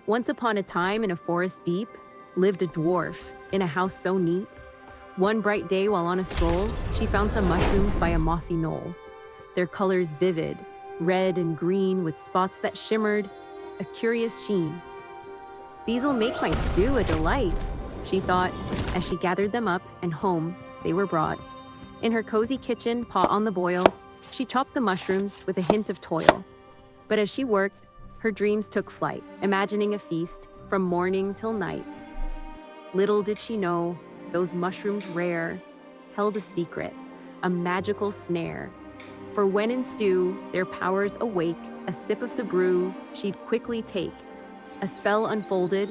Once upon a time, in a forest deep, lived a dwarf in a house so neat. One bright day, while on a stroll, she found some mushrooms by a mossy knoll. Their colors vivid, red and green with spots that shimmered, a curious sheen. "These'll make my stew a delight," she thought, as she gathered them up and home they were brought. In her cozy kitchen, pot on the boil, she chopped the mushrooms with a hint of toil. But as she worked, her dreams took flight, imagining a feast from morning till night. Little did she know, those mushrooms rare held a secret, a magical snare. For when in stew, their powers awake, a sip of the brew she'd quickly take. A spell unfolded,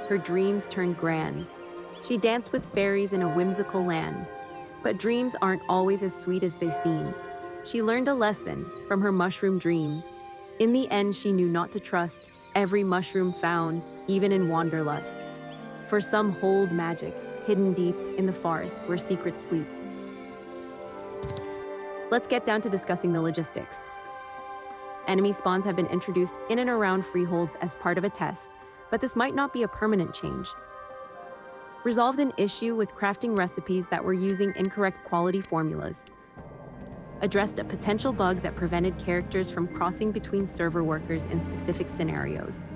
her dreams turned grand. She danced with fairies in a whimsical land. But dreams aren't always as sweet as they seem. She learned a lesson from her mushroom dream. In the end, she knew not to trust every mushroom found, even in wanderlust. For some hold magic, hidden deep in the forest where secrets sleep. Let's get down to discussing the logistics. Enemy spawns have been introduced in and around freeholds as part of a test, but this might not be a permanent change. Resolved an issue with crafting recipes that were using incorrect quality formulas. Addressed a potential bug that prevented characters from crossing between server workers in specific scenarios.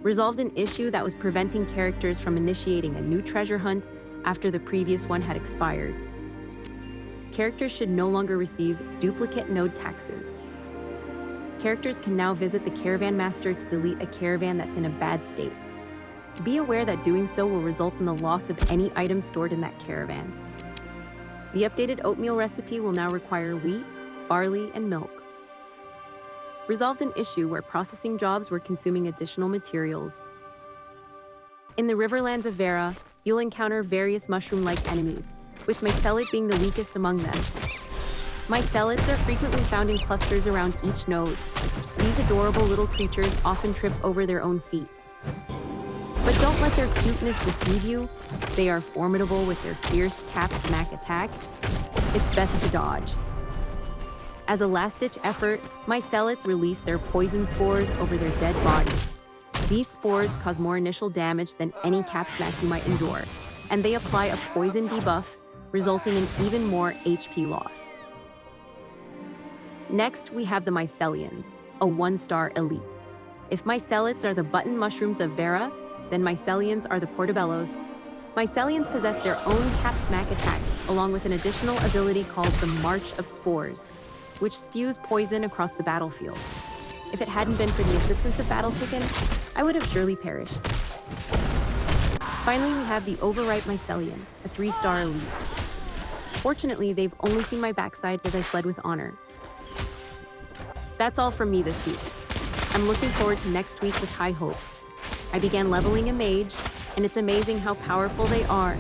Resolved an issue that was preventing characters from initiating a new treasure hunt after the previous one had expired. Characters should no longer receive duplicate node taxes. Characters can now visit the caravan master to delete a caravan that's in a bad state. Be aware that doing so will result in the loss of any items stored in that caravan. The updated oatmeal recipe will now require wheat, barley, and milk. Resolved an issue where processing jobs were consuming additional materials. In the riverlands of Verra, you'll encounter various mushroom-like enemies, with mycelid being the weakest among them. Mycelids are frequently found in clusters around each node. These adorable little creatures often trip over their own feet. But don't let their cuteness deceive you. They are formidable with their fierce cap smack attack. It's best to dodge. As a last-ditch effort, mycelids release their poison spores over their dead body. These spores cause more initial damage than any cap smack you might endure, and they apply a poison debuff, resulting in even more HP loss. Next, we have the mycelians, a 1-star elite. If mycelids are the button mushrooms of Verra, then mycelians are the portobellos. Mycelians possess their own cap smack attack, along with an additional ability called the March of Spores, which spews poison across the battlefield. If it hadn't been for the assistance of BattleKitten, I would have surely perished. Finally, we have the overripe mycelian, a 3-star elite. Fortunately, they've only seen my backside as I fled with honor. That's all from me this week. I'm looking forward to next week with high hopes. I began leveling a mage, and it's amazing how powerful they are.